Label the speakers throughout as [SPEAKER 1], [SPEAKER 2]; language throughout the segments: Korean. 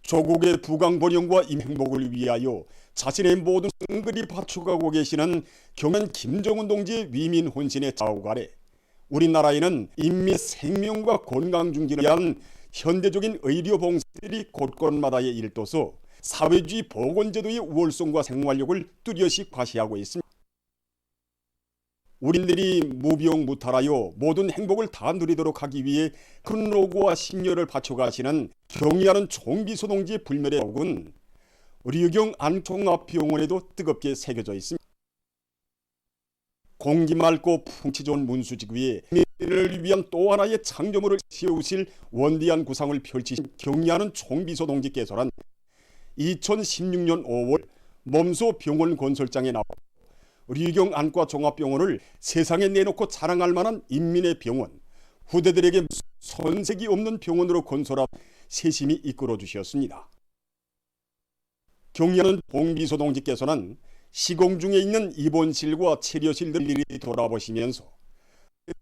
[SPEAKER 1] 조국의 부강 번영과 행복을 위하여 자신의 모든 승글이 바쳐가고 계시는 경연 김정은 동지의 위민 혼신의 자욱 아래 우리나라에는 인민의 생명과 건강 증진을 위한 현대적인 의료 봉사들이 곳곳마다에 일떠서 사회주의 보건제도의 우월성과 생활력을 뚜렷이 과시하고 있습니다. 우리들이 무병무탈하여 모든 행복을 다 누리도록 하기 위해 큰 노고와 심려를 바쳐가시는 경의하는 총비서 동지의 불멸의 자욱은 류경 안종합병원에도 뜨겁게 새겨져 있습니다. 공기 맑고 풍치 좋은 문수지구에 민을 위한 또 하나의 창조물을 세우실 원대한 구상을 펼치신 경의하는 총비서 동지께서는 2016년 5월 몸소 병원 건설장에 나와 류경 안과 종합병원을 세상에 내놓고 자랑할 만한 인민의 병원, 후대들에게 손색이 없는 병원으로 건설하고 세심히 이끌어 주셨습니다. 경의하는 총비서 동지께서는 시공 중에 있는 입원실과 치료실들을 일일이 돌아보시면서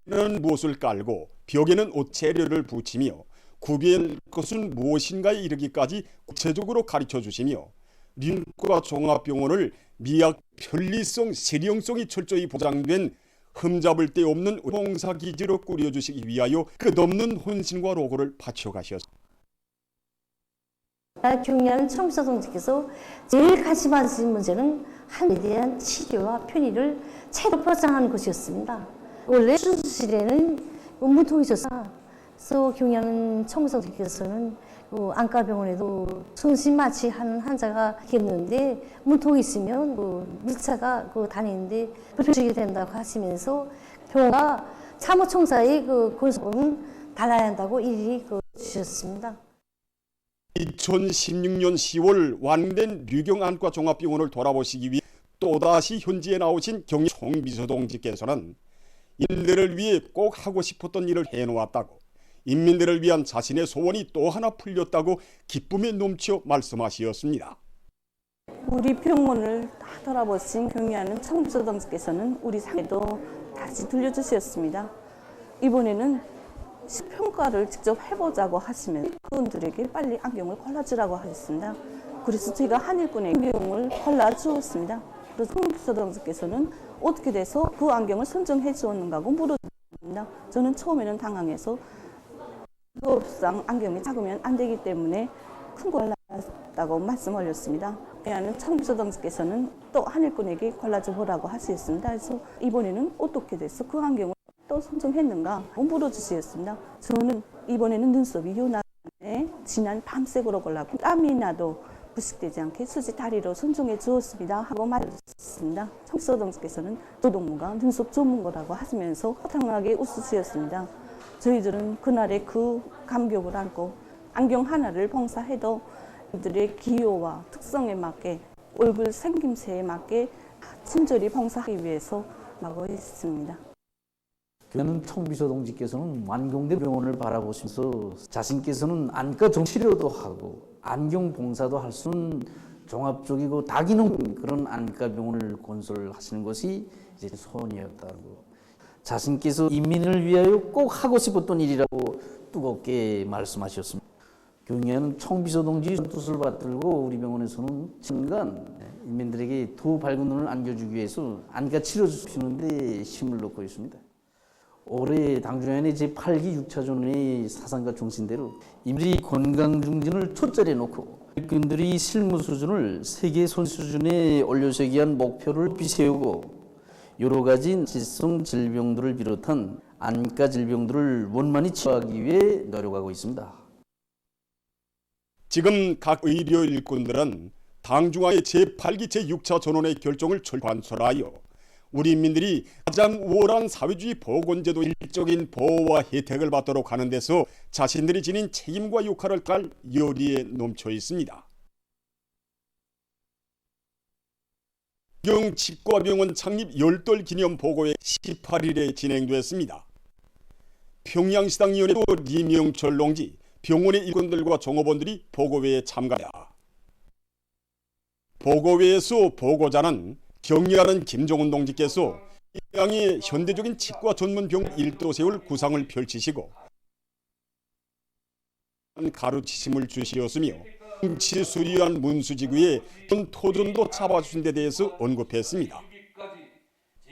[SPEAKER 1] 는 무엇을 깔고 벽에는 옷재료를 붙이며 구비할 것은 무엇인가에 이르기까지 구체적으로 가르쳐 주시며 류경과 종합병원을 미약, 편리성, 실용성이 철저히 보장된 흠잡을 데 없는 봉사기지로 꾸려주시기 위하여 끝없는 혼신과 노고를 바쳐가셨습니다.
[SPEAKER 2] 경의하는 총비서 동지께서 제일 관심하신 문제는 한에 대한 치료와 편의를 최대로 보장하는 것이었습니다. 원래 수술실에는 문통이 있었습니다. 그래서 경의하는 총비서 동지께서는 안과병원에도 손심마취하는 환자가 있는데 문통이 있으면 밀차가 다니는데 불편하게 된다고 하시면서 병원과 사무총사의 건설은 달라야 한다고 일일이 주셨습니다.
[SPEAKER 1] 2016년 10월 완공된 류경 안과 종합병원을 돌아보시기 위해 또다시 현지에 나오신 경의 총비서 동지께서는 인민들을 위해 꼭 하고 싶었던 일을 해놓았다고, 인민들을 위한 자신의 소원이 또 하나 풀렸다고 기쁨에 넘쳐 말씀하시었습니다.
[SPEAKER 3] 우리 병원을 다 돌아보신 경의하는 총비서 동지께서는 우리 사회도 다시 들려주셨습니다. 이번에는 평가를 직접 해보자고 하시면 그분들에게 빨리 안경을 골라주라고 하셨습니다. 그래서 제가 한일군에 안경을 골라주었습니다. 그래서 총비서 동지께서는 어떻게 돼서 그 안경을 선정해 주었는가고 물어줍니다. 저는 처음에는 당황해서 업상 안경이 작으면 안 되기 때문에 큰 걸 골랐다고 말씀 올렸습니다. 하는 총비서 동지께서는 또 한일군에게 골라줘 보라고 하셨습니다. 그래서 이번에는 어떻게 돼서 그 안경을 또 선정했는가 물어주셨습니다. 저는 이번에는 눈썹이 요나에 진한 밤색으로 골랐고 땀이 나도 부식되지 않게 수지 다리로 선정해 주었습니다 하고 말했습니다. 총비서 동지께서는 노동무가 눈썹 전문가라고 하시면서 허탕하게 웃으셨습니다. 저희들은 그날의 그 감격을 안고 안경 하나를 봉사해도 이들의 기호와 특성에 맞게 얼굴 생김새에 맞게 친절히 봉사하기 위해서 하고 있습니다.
[SPEAKER 4] 경의하는 총비서 동지께서는 완공된 병원을 바라보시면서 자신께서는 안과 정치료도 하고 안경 봉사도 할 수 있는 종합적이고 다기능 그런 안과 병원을 건설하시는 것이 이제 소원이었다고, 자신께서 인민을 위하여 꼭 하고 싶었던 일이라고 뜨겁게 말씀하셨습니다. 경의하는 총비서 동지 뜻을 받들고 우리 병원에서는 친간 인민들에게 더 밝은 눈을 안겨주기 위해서 안과 치료 주시는데 힘을 넣고 있습니다. 올해 당주연의 제8기 6차전의 사상과 정신대로 인민의 건강 증진을 초점에 놓고 일꾼들이 실무 수준을 세계 선수 수준에 올려세기 위한 목표를 높이 세우고 여러 가지 지성 질병들을 비롯한 안과 질병들을 원만히 치료하기 위해 노력하고 있습니다.
[SPEAKER 1] 지금 각 의료 일꾼들은 당중앙의 제8기 제6차 전원의 결정을 관철하여 우리 인민들이 가장 우월한 사회주의 보건제도 일적인 보호와 혜택을 받도록 하는 데서 자신들이 지닌 책임과 역할을 다할 열의에 넘쳐 있습니다. 경 치과병원 창립 10돌 기념 보고회 18일에 진행됐습니다. 평양시당위원회 리명철 농지, 병원의 일꾼들과 종업원들이 보고회에 참가하여 보고회에서 보고자는 경의하는 김정은 동지께서 평양에 현대적인 치과 전문 병원 1도 세울 구상을 펼치시고 가르치심을 주시었으며 정치 수리한 문수지구의 토전도 잡아주신 데 대해서 언급했습니다.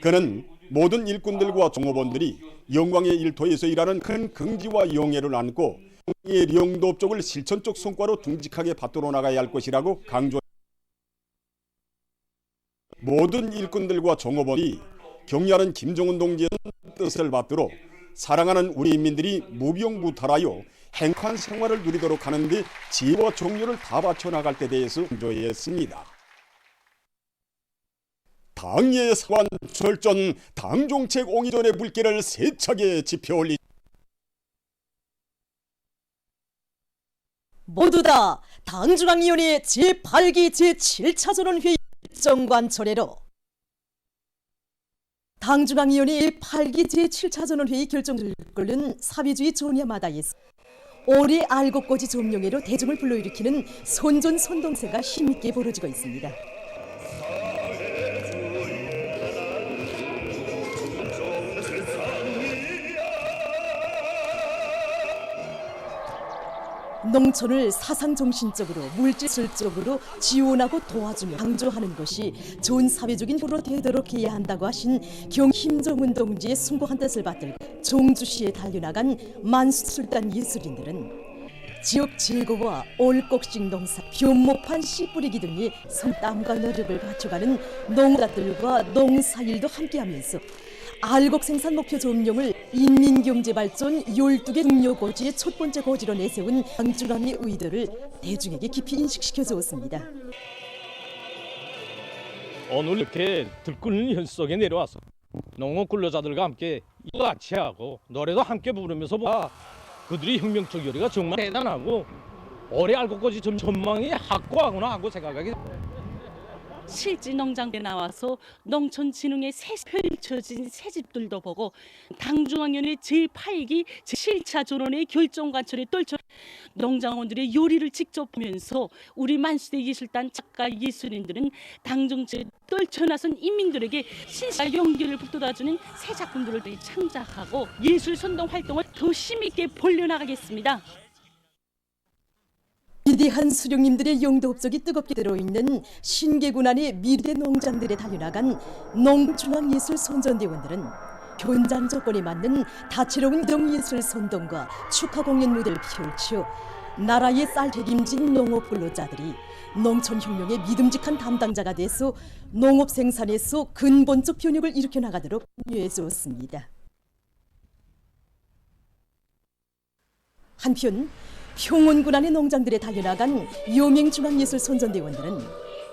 [SPEAKER 1] 그는 모든 일꾼들과 종업원들이 영광의 일터에서 일하는 큰 긍지와 영예를 안고 의 영도업 쪽을 실천적 성과로 둥직하게 받들어 나가야 할 것이라고 강조했습니다. 모든 일꾼들과 종업원이 경의하는 김정은 동지의 뜻을 받들어 사랑하는 우리 인민들이 무병무탈하여 행복한 생활을 누리도록 하는 데 지혜와 정열을 다 바쳐 나갈 때 대해서 강조했습니다. 당의 사관 철전 당정책 옹이전의 불길을 세차게 지펴올리
[SPEAKER 5] 모두 다 당중앙위원회 제8기 제7차 전원회의 정관철회로 당중앙위원회 8기 제7차 전원회의 결정을 이끄는 사회주의 조냐마다에서 올해 알곡고지 점령회로 대중을 불러일으키는 선전선동세가 힘있게 벌어지고 있습니다. 농촌을 사상정신적으로 물질적으로 지원하고 도와주며 강조하는 것이 좋은 사회적인 후로 되도록 해야 한다고 하신 김정은 동지의 숭고한 뜻을 받들고 종주시에 달려나간 만수술단 예술인들은 지역 제거와 올곡식 농사, 변모판 씨 뿌리기 등의 손땀과 노력을 갖춰가는 농가들과 농사일도 함께하면서 알곡 생산 목표 점령을 인민경제발전 12개 중요고지의 첫 번째 고지로 내세운 당중앙의 의도를 대중에게 깊이 인식시켜 주었습니다.
[SPEAKER 6] 오늘 이렇게 들끓는 현 속에 내려와서 농업 근로자들과 함께 일도 같이 하고 노래도 함께 부르면서 그들의 혁명적 열의가 정말 대단하고 올해 알곡고지 전망이 확고하구나 하고 생각하게
[SPEAKER 7] 실지 농장에 나와서 농촌진흥에 펼쳐진 새집들도 보고 당중앙위원회 제8기 제7차 전원의 결정관철에 떨쳐 농장원들의 요리를 직접 보면서 우리 만수대 예술단 작가 예술인들은 당정체에 떨쳐나선 인민들에게 신사 용기를 북돋아주는 새 작품들을 창작하고 예술 선동 활동을 더 힘있게 벌려나가겠습니다.
[SPEAKER 5] 위대한 수령님들의 영도 업적이 뜨겁게 들어있는 신계군 안의 미래 농장들에 달려나간 농중앙예술 선전대원들은 현장 조건에 맞는 다채로운 농예술 선동과 축하 공연 무대를 펼쳐 나라의 쌀 책임진 농업 근로자들이 농촌혁명의 믿음직한 담당자가 돼서 농업 생산에서 근본적 변혁을 일으켜 나가도록 참여해 주었습니다. 한편 평원군 안의 농장들에 달려나간 여명중앙예술 선전대원들은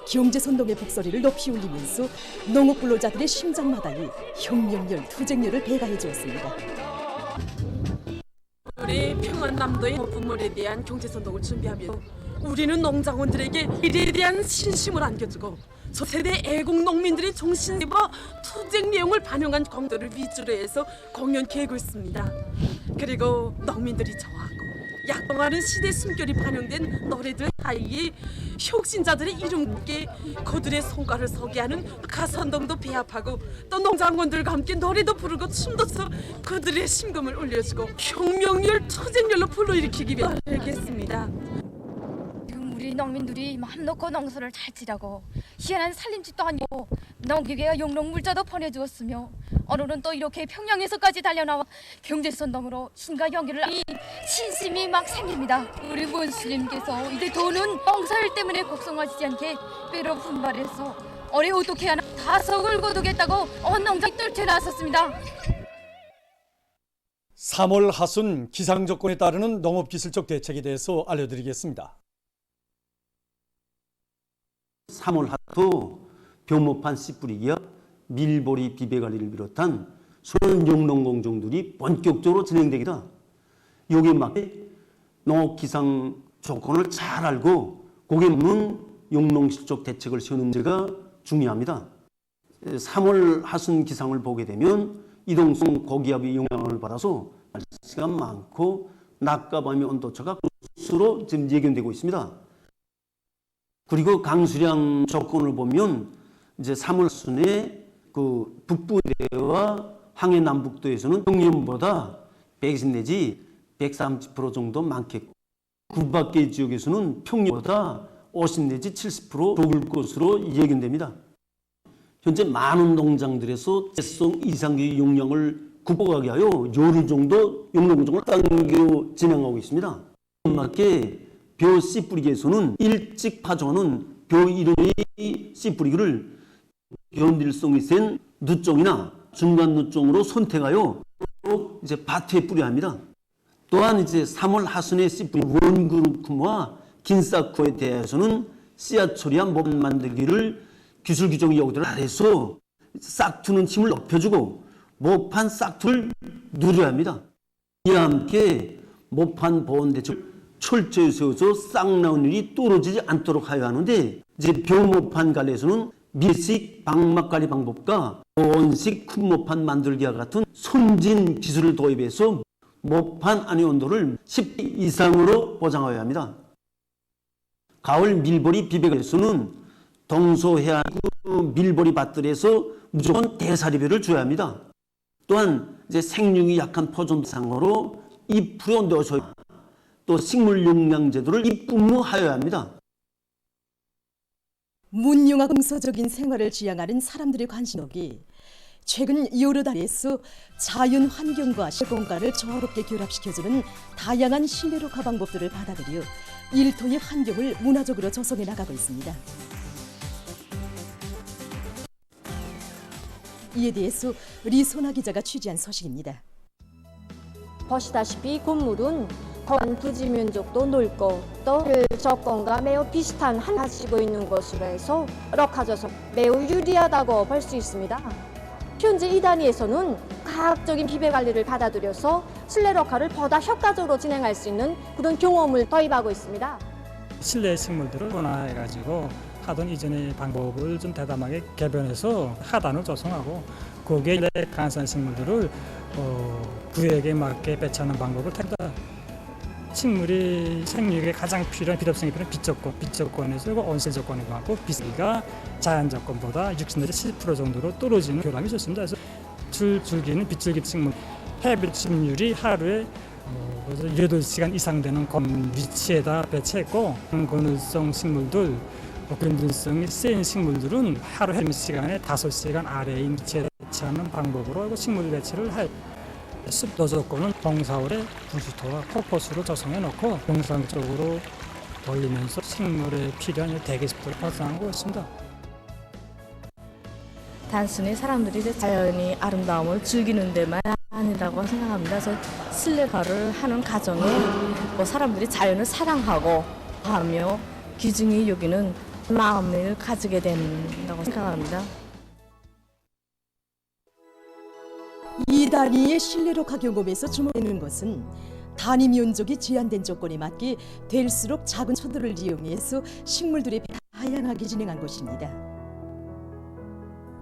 [SPEAKER 5] 경제선동의 북소리를 높이 울리면서 농업 근로자들의 심장마다에 혁명열, 투쟁열을 배가해 주었습니다.
[SPEAKER 8] 우리 평안남도의 부물에 대한 경제선동을 준비하며 우리는 농장원들에게 일에 대한 신심을 안겨주고 저세대 애국 농민들의 정신과 투쟁 내용을 반영한 공도를 위주로 해서 공연 계획을 있습니다. 그리고 농민들이 좋아하고 약동하는 시대 숨결이 반영된 노래들 사이에 혁신자들의 이름께 그들의 성과를 소개하는 가선동도 배합하고 또 농장원들과 함께 노래도 부르고 춤도 춰 그들의 심금을 올려주고 혁명열, 투쟁열로 불러일으키기 위해 알겠습니다.
[SPEAKER 9] 지금 우리 농민들이 마음 놓고 농사를 잘 지라고 희한한 살림집도 아니고 농기계와 용농 물자도 보내주었으며 오늘은 또 이렇게 평양에서까지 달려나와 경제선동으로 힘과 용기를 신심이 막 생깁니다. 우리 문수님께서 이제 돈은 농사일 때문에 곡성하시지 않게 빼로 분발해서 올해 어떻게 하나 다석을 거두겠다고 온 농장이 떨쳐 나섰습니다.
[SPEAKER 10] 3월 하순 기상조건에 따르는 농업기술적 대책에 대해서 알려드리겠습니다.
[SPEAKER 11] 3월 하도 병모판 씨 뿌리기와 밀보리 비배관리를 비롯한 수많은 영농공정들이 본격적으로 진행되기다. 여기에 맞게 농업기상 조건을 잘 알고 거기에 맞는 영농실적 대책을 세우는 데가 중요합니다. 3월 하순 기상을 보게 되면 이동성 고기압의 영향을 받아서 날씨가 많고 낮과 밤의 온도차가 수로 지금 예견되고 있습니다. 그리고 강수량 조건을 보면 이제 3월 순에 그 북부대와 항해 남북도에서는 평년보다 120 내지 130% 정도 많겠고 그 밖의 지역에서는 평년보다 50 내지 70% 적을 것으로 예견됩니다. 현재 많은 농장들에서 제성 이상의 용량을 극복하게 하여 요리 정도 용농공정을 단계로 진행하고 있습니다. 맞게 벼 씨 뿌리기에서는 일찍 파종하는 벼 이름의 씨 뿌리기를 견딜성이 센 누종이나 중간 누종으로 선택하여 이제 밭에 뿌려야 합니다. 또한 이제 3월 하순에 씨 뿌리 원그룹과 긴사쿠에 대해서는 씨앗 처리한 못 만들기를 기술 규정의 요구들 아래서 싹트는 힘을 높여주고 모판 싹트를 누려야 합니다. 이와 함께 모판 보온 대책을 철저히 세워서 싹 나온 일이 떨어지지 않도록 하여야 하는데 이제 벼모판 관리에서는 밀식 방막 관리 방법과 보온식 큰 모판 만들기와 같은 선진 기술을 도입해서 모판 안의 온도를 10도 이상으로 보장하여야 합니다. 가을 밀보리 비백에서는 동서해안 밀보리 밭들에서 무조건 대사리배를 줘야 합니다. 또한 이제 생육이 약한 포존상으로 잎풀에 넣으셔야 또 식물 영양제도를 입분무하여야 합니다.
[SPEAKER 5] 문융화 긍서적인 생활을 지향하는 사람들의 관심이 최근 여러 나라에서 자연 환경과 실공간을 조화롭게 결합시켜주는 다양한 실내록화 방법들을 받아들여 일터의 환경을 문화적으로 조성해 나가고 있습니다. 이에 대해서 리소나 기자가 취재한 소식입니다.
[SPEAKER 12] 보시다시피 건물은 더한 부지 면적도 넓고 또 조건과 매우 비슷한 한 가지고 있는 것으로 해서 럭카 조성 매우 유리하다고 볼 수 있습니다. 현재 이 단위에서는 과학적인 비배 관리를 받아들여서 실내 럭카를 보다 효과적으로 진행할 수 있는 그런 경험을 도입하고 있습니다.
[SPEAKER 13] 실내 식물들을 분화해가지고 하던 이전의 방법을 좀 대담하게 개변해서 하단을 조성하고 거기에 간산 식물들을 구역에 맞게 배치하는 방법을 택다. 식물이 생육에 가장 필요한 비답성이 필요한 빛 조건에서 온실 조건에 맞고 비스기가 자연 조건보다 60 내지 70% 정도로 떨어지는 결함이 좋습니다. 그래서 줄기는 빛줄기 식물 햇빛 침률이 하루에 8시간 이상 되는 위치에다 배치했고 그늘성 식물들 그늘성이 센 식물들은 하루 햇빛 시간에 5시간 아래인 위치에 배치하는 방법으로 식물 배치를 할 습도 조건은 동사월에 분수토와 코코스를 조성해 놓고 정상적으로 돌리면서 식물에 필요한 대기습도를 발생하고 있습니다.
[SPEAKER 14] 단순히 사람들이 자연의 아름다움을 즐기는 데만 아니라고 생각합니다. 그래서 실내화를 하는 과정에 사람들이 자연을 사랑하고 하며 귀중히 여기는 마음을 가지게 된다고 생각합니다.
[SPEAKER 5] 이 단위의 실내록화 경험에서 주목되는 것은 단위 면적이 제한된 조건에 맞게 될수록 작은 초들을 이용해서 식물들이 다양하게 진행한 것입니다.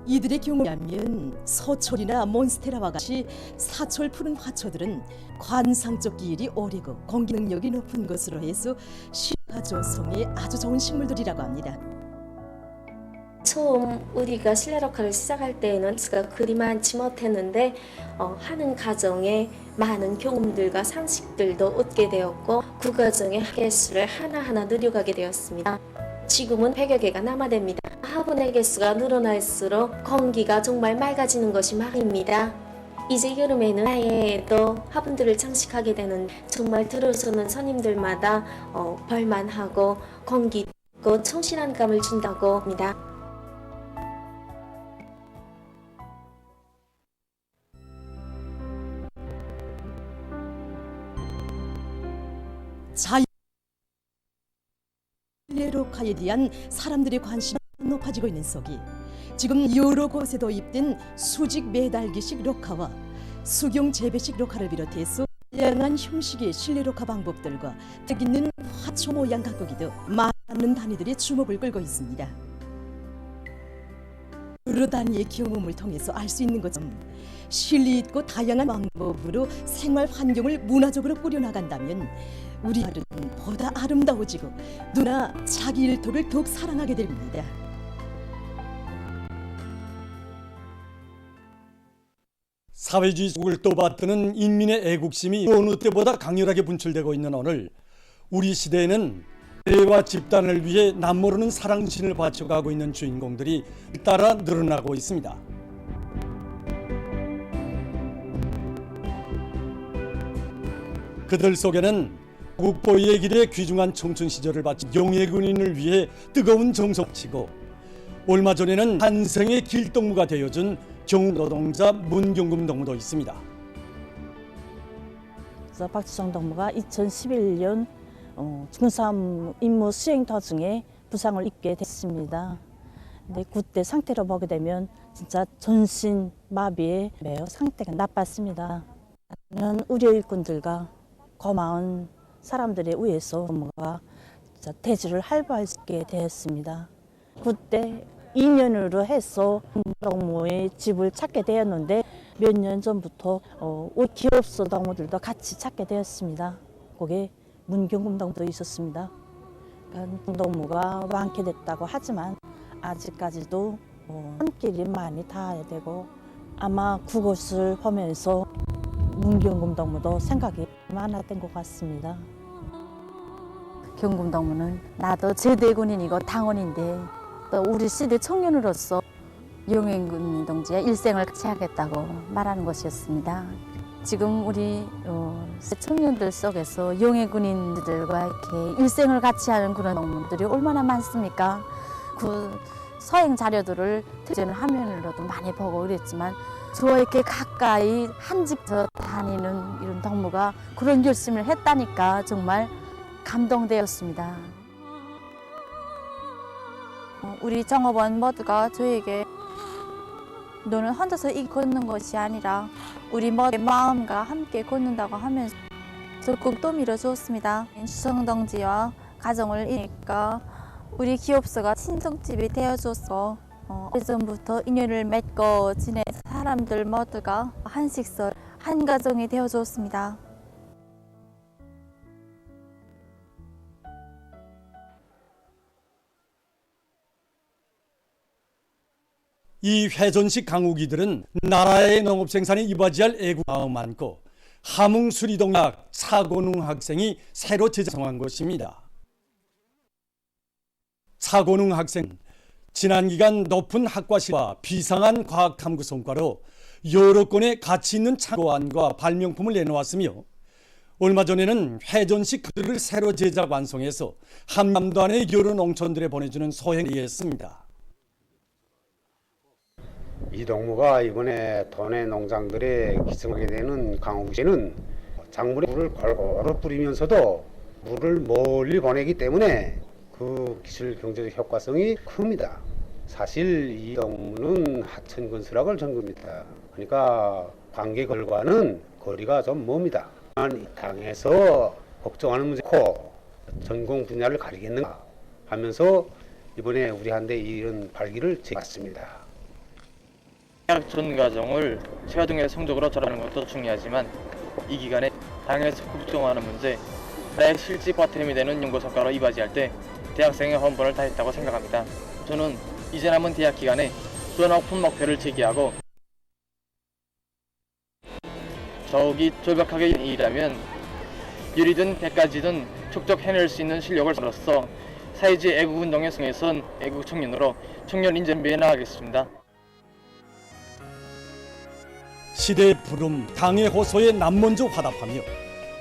[SPEAKER 5] 이들의 경우에 하면 서철이나 몬스테라와 같이 사철 푸른 화초들은 관상적 기일이 오래고 공기 능력이 높은 것으로 해서 시화 조성에 아주 좋은 식물들이라고 합니다.
[SPEAKER 15] 처음 우리가 실내록화를 시작할 때에는 제가 그리 많지 못했는데 하는 과정에 많은 경험들과 상식들도 얻게 되었고 그 과정에 개수를 하나하나 늘려가게 되었습니다. 지금은 100여 개가 남아됩니다. 화분의 개수가 늘어날수록 공기가 정말 맑아지는 것이 말입니다. 이제 여름에는 아예도 화분들을 장식하게 되는 정말 들어서는 손님들마다 볼만하고 공기 있고 청신한 감을 준다고 합니다.
[SPEAKER 5] 실내록화에 대한 사람들의 관심이 높아지고 있는 속이 지금 여러 곳에 도입된 수직 매달기식 록화와 수경 재배식 록화를 비롯해서 다양한 형식의 실내록화 방법들과 뜻있는 화초 모양 가꾸기도 많은 단위들의 주목을 끌고 있습니다. 여러 단위의 경험을 통해서 알 수 있는 것은 실리 있고 다양한 방법으로 생활 환경을 문화적으로 꾸려나간다면 우리 마을은 보다 아름다워지고 누나 자기 일터를 더욱 사랑하게 됩니다.
[SPEAKER 10] 사회주의 속을 떠받드는 인민의 애국심이 어느 때보다 강렬하게 분출되고 있는 오늘 우리 시대에는 대와 집단을 위해 남모르는 사랑신을 바쳐가고 있는 주인공들이 따라 늘어나고 있습니다. 그들 속에는 국보의 길에 귀중한 청춘 시절을 바친 용해군인을 위해 뜨거운 정성을 바치고 얼마 전에는 한생의 길동무가 되어준 경노동자 문경금 동무도 있습니다.
[SPEAKER 3] 박지성 동무가 2011년 중3 임무 수행 도중에 부상을 입게 됐습니다. 근데 그때 상태로 보게 되면 진짜 전신 마비에 매우 상태가 나빴습니다. 저는 우리 일꾼들과 고마운 사람들에 의해서 동무가 대지를 활보할 수 있게 되었습니다. 그때 2년으로 해서 동무의 집을 찾게 되었는데 몇 년 전부터 우리 기업소 동무들도 같이 찾게 되었습니다. 거기에 문경금 동무도 있었습니다. 그러니까 동무가 완쾌됐다고 하지만 아직까지도 한 길이 많이 닿아야 되고 아마 그것을 보면서 문경금 동무도 생각이 많았던 것 같습니다.
[SPEAKER 2] 경금 동무는 나도 제대 군인이고 당원인데 또 우리 시대 청년으로서 용해군 동지의 일생을 같이 하겠다고 말하는 것이었습니다. 지금 우리 청년들 속에서 용해군인들과 이렇게 일생을 같이 하는 그런 동무들이 얼마나 많습니까? 그 서행 자료들을 television 화면으로도 많이 보고 그랬지만 저 이렇게 가까이 한 집 더 다니는 이런 동무가 그런 결심을 했다니까 정말 감동되었습니다. 우리 정업원 모두가 저에게 너는 혼자서 이 걷는 것이 아니라 우리 모두의 마음과 함께 걷는다고 하면서 적극 또 밀어주었습니다. 수성동지와 가정을 이니까 우리 기업소가 친정집이 되어줘서 오래전부터 인연을 맺고 지낸 사람들 모두가 한 식설, 한 가정이 되어주었습니다.
[SPEAKER 10] 이 회전식 강우기들은 나라의 농업 생산에 이바지할 애국 마음 많고 함흥수리동학 차건웅 학생이 새로 제작한 것입니다. 차건웅 학생 지난 기간 높은 학과실과 비상한 과학 탐구 성과로 여러 건의 가치 있는 참고안과 발명품을 내놓았으며 얼마 전에는 회전식 그들을 새로 제작 완성해서 함남도 안의 여러 농촌들에 보내주는 소행을 했습니다.
[SPEAKER 16] 이 동무가 이번에 도내 농장들에 기증하게 되는 강우기는 작물에 물을 골고루 뿌리면서도 물을 멀리 보내기 때문에 그 기술 경제적 효과성이 큽니다. 사실 이 동무는 하천 건설학을 전공입니다. 그러니까 관계 결과는 거리가 좀 멉니다. 이 땅에서 걱정하는 문제고 전공 분야를 가리겠는가 하면서 이번에 우리한테 이런 발기를 제기했습니다.
[SPEAKER 17] 대학 전 과정을 최하등의 성적으로 졸업하는 것도 중요하지만 이 기간에 당에서 국정화하는 문제, 나의 실직 바탕이 되는 연구 성과로 이바지할 때 대학생의 헌번을 다했다고 생각합니다. 저는 이제 남은 대학 기간에 더 높은 목표를 제기하고 더욱이 절박하게 일하면 유리든 백가지든 척척 해낼 수 있는 실력을 얻어서 사회주의 애국운동에 승해선 애국 청년으로 청년 인재비에 나가겠습니다.
[SPEAKER 10] 시대의 부름, 당의 호소에 남먼저 화답하며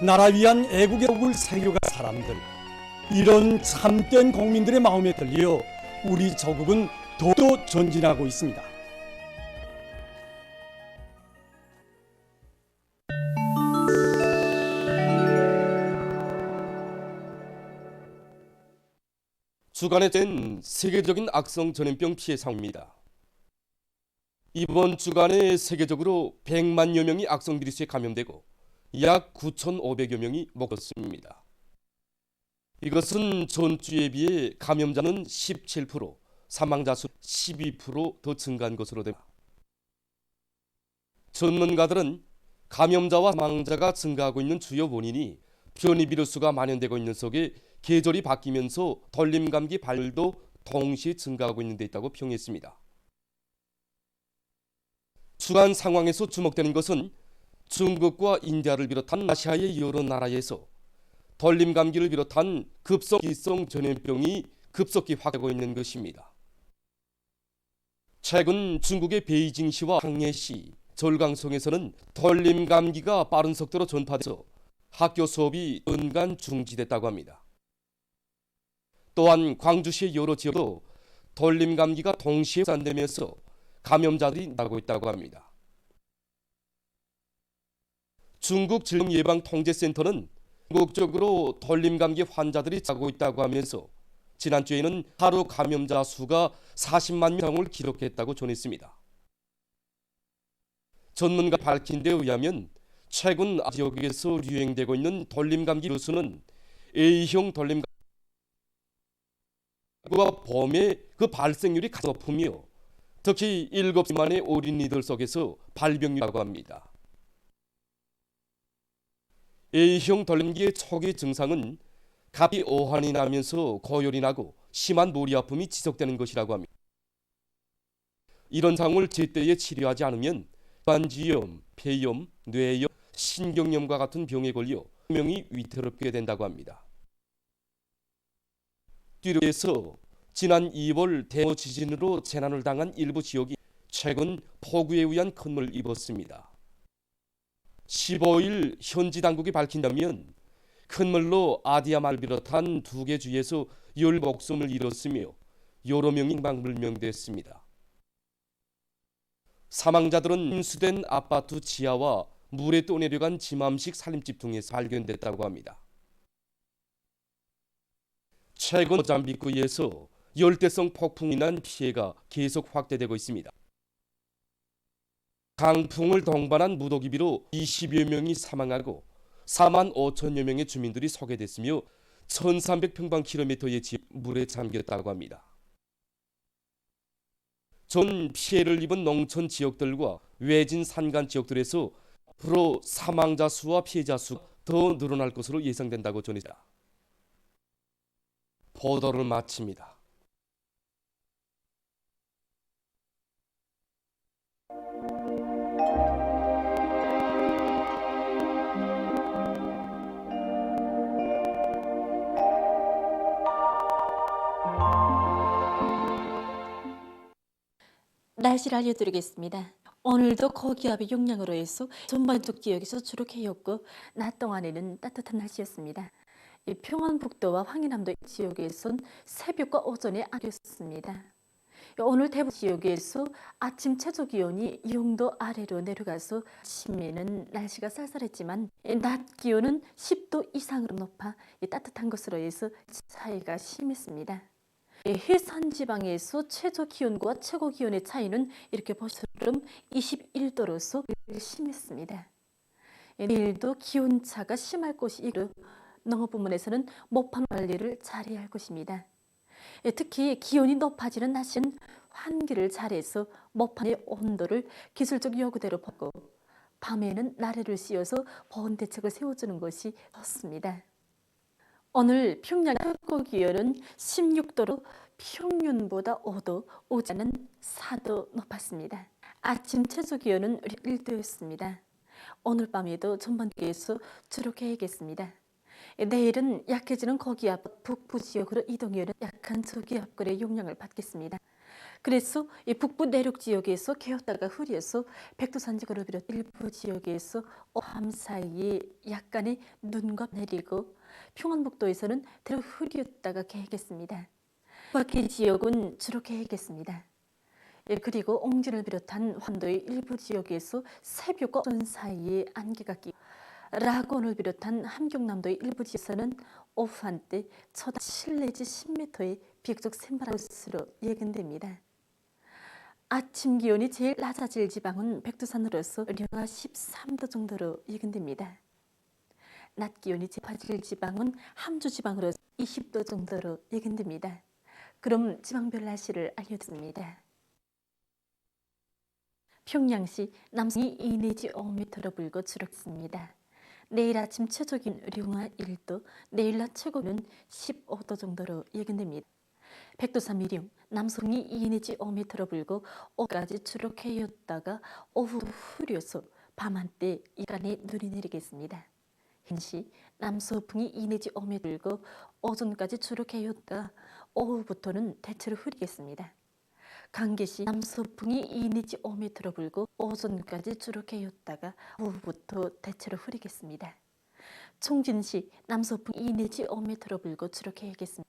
[SPEAKER 10] 나라 위한 애국의 옥을 새겨간 사람들, 이런 참된 국민들의 마음에 들려 우리 조국은 더욱더 전진하고 있습니다.
[SPEAKER 18] 주간에 된 세계적인 악성 전염병 피해 상황입니다. 이번 주간에 세계적으로 100만여 명이 악성 비루스에 감염되고 약 9,500여 명이 먹었습니다. 이것은 전주에 비해 감염자는 17%, 사망자 수 12% 더 증가한 것으로 됩니다. 전문가들은 감염자와 사망자가 증가하고 있는 주요 원인이 변이 비루스가 만연되고 있는 속에 계절이 바뀌면서 돌림 감기 발도 동시에 증가하고 있는 데 있다고 평했습니다. 주간 상황에서 주목되는 것은 중국과 인디아를 비롯한 아시아의 여러 나라에서 덜림 감기를 비롯한 급성기성 전염병이 급속히 확대하고 있는 것입니다. 최근 중국의 베이징시와 항해시, 절강성에서는 덜림 감기가 빠른 속도로 전파돼서 학교 수업이 연간 중지됐다고 합니다. 또한 광주시의 여러 지역도 덜림 감기가 동시에 확산되면서 감염자들이 나고 있다고 합니다. 중국 질병예방통제센터는 전국적으로 덜림 감기 환자들이 자고 있다고 하면서 지난주에는 하루 감염자 수가 40만 명을 기록했다고 전했습니다. 전문가 밝힌 데 의하면 최근 지역에서 유행되고 있는 덜림 감기 비루스는 A형 덜림 감기와 범의 그 발생률이 가장 높으며 특히 7살 미만의 어린이들 속에서 발병이라고 합니다. A형 덜림기의 초기 증상은 갑자기 어환이 나면서 고열이 나고 심한 머리 아픔이 지속되는 것이라고 합니다. 이런 상황을 제때에 치료하지 않으면 관지염, 폐염, 뇌염, 신경염과 같은 병에 걸려 생명이 위태롭게 된다고 합니다. 뒤로해서 지난 2월 대모 지진으로 재난을 당한 일부 지역이 최근 폭우에 의한 큰물을 입었습니다. 15일 현지 당국이 밝힌다면 큰물로 아디야마를 비롯한 2개 주에서 10 목숨을 잃었으며 여러 명이 행방불명됐습니다. 사망자들은 침수된 아파트 지하와 물에 떠내려간 지맘식 살림집 등에서 발견됐다고 합니다. 최근 모잠비크에서 열대성 폭풍이 난 피해가 계속 확대되고 있습니다. 강풍을 동반한 무더기비로 20여 명이 사망하고 4만 5천여 명의 주민들이 소개됐으며 1300평방킬로미터의 집 물에 잠겼다고 합니다. 전 피해를 입은 농촌 지역들과 외진 산간 지역들에서 앞으로 사망자 수와 피해자 수가 더 늘어날 것으로 예상된다고 전했습니다. 보도를 마칩니다.
[SPEAKER 19] 날씨를 알려드리겠습니다. 오늘도 고기압의 영향으로 해서 전반적 지역에서 주로 개였고 낮 동안에는 따뜻한 날씨였습니다. 평안북도와 황해남도 지역에선 새벽과 오전에 안겼습니다. 오늘 대부분 지역에서 아침 최저 기온이 0도 아래로 내려가서 아침에는 날씨가 쌀쌀했지만 낮 기온은 10도 이상으로 높아 따뜻한 것으로 해서 차이가 심했습니다. 해산 지방에서 최저 기온과 최고 기온의 차이는 이렇게 보시처럼 21도로서 심했습니다. 내일도 기온차가 심할 것이고 농업 부문에서는 모판 관리를 잘해야 할 것입니다. 특히 기온이 높아지는 낮은 환기를 잘해서 모판의 온도를 기술적 요구대로 받고 밤에는 나래를 씌워서 보온 대책을 세워주는 것이 좋습니다. 오늘 평양 최고 기온은 16도로 평균보다 5도, 오전은 4도 높았습니다. 아침 최저 기온은 1도였습니다. 오늘 밤에도 전반기에서 주로 개겠습니다. 내일은 약해지는 고기압 북부 지역으로 이동하는 약한 저기압골의 영향을 받겠습니다. 그래서 이 북부 내륙 지역에서 개었다가 흐려서 백두산 지구를 비롯 일부 지역에서 밤 사이에 약간의 눈과 내리고 평안북도에서는 대략 흐렸다가 개겠습니다. 밖의 지역은 주로 개겠습니다. 그리고 옹진을 비롯한 환도의 일부 지역에서 새벽과 오전 사이에 안개가 끼고 라곤을 비롯한 함경남도의 일부 지역에서는 오후 한때 초당 7 내지 10m의 비교적 샘바람 것으로 예견됩니다. 아침 기온이 제일 낮아질 지방은 백두산으로서 영하 13도 정도로 예견됩니다. 낮 기온이 제일 높아질 지방은 함주 지방으로서 20도 정도로 예견됩니다. 그럼 지방별 날씨를 알려드립니다. 평양시 남성이 2 내지 5m로 불고 주룩습니다. 내일 아침 최저 기온 영하 1도, 내일 낮 최고는 15도 정도로 예견됩니다. 백두산 미령 남성이 2 내지 5m로 불고 오후까지 주로 개였다가 오후 흐려서 밤 한때 약간의 눈이 내리겠습니다. 한시 남서풍이 2 내지 5m 불고 오전까지 주룩해였다 오후부터는 대체로 흐리겠습니다. 강계시 남서풍이 2 내지 5m로 불고 오전까지 주룩해였다가 오후부터 대체로 흐리겠습니다. 총진시 남서풍이 2 내지 5m로 불고 주룩해야겠습니다.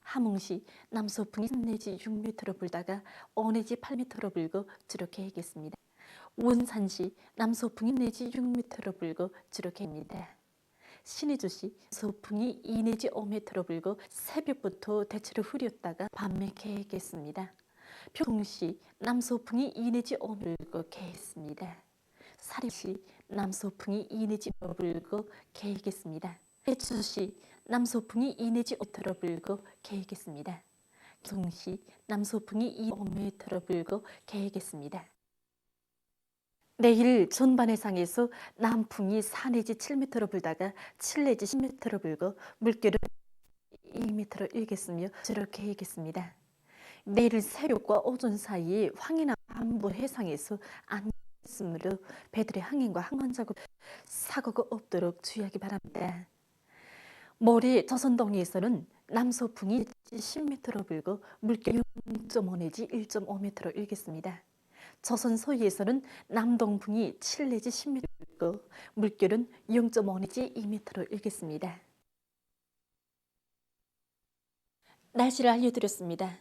[SPEAKER 19] 함흥시 남서풍이 3 내지 6m로 불다가 5 내지 8m로 불고 주룩해야겠습니다. 원산시 남서풍이 내지 6m로 불고 주룩해입니다. 신의주시 서풍이 2 내지 5m로 불고 새벽부터 대체로 흐렸다가 밤에 개겠습니다. 평시 남서풍이 2 내지 5m로 불고 개했습니다. 사립시 남서풍이 2 내지 5m로 불고 개겠습니다. 해주시 남서풍이 2 내지 5m로 불고 개겠습니다. 경시 남서풍이 2 5m로 불고 개겠습니다. 내일 전반 해상에서 남풍이 4 내지 7m로 불다가 7 내지 10m로 불고 물결은 2m로 일겠으며 저렇게 일겠습니다. 내일 새벽과 오전 사이에 황해남 남부 해상에서 안겠으므로 배들의 항행과 항만 작업 사고가 없도록 주의하기 바랍니다. 모레 조선동해에서는 남서풍이 10m로 불고 물결 0.5 내지 1.5m로 일겠습니다. 조선 서해에서는 남동풍이 7 내지 10m로 불고 물결은 0.5 내지 2m로 일겠습니다. 날씨를 알려드렸습니다.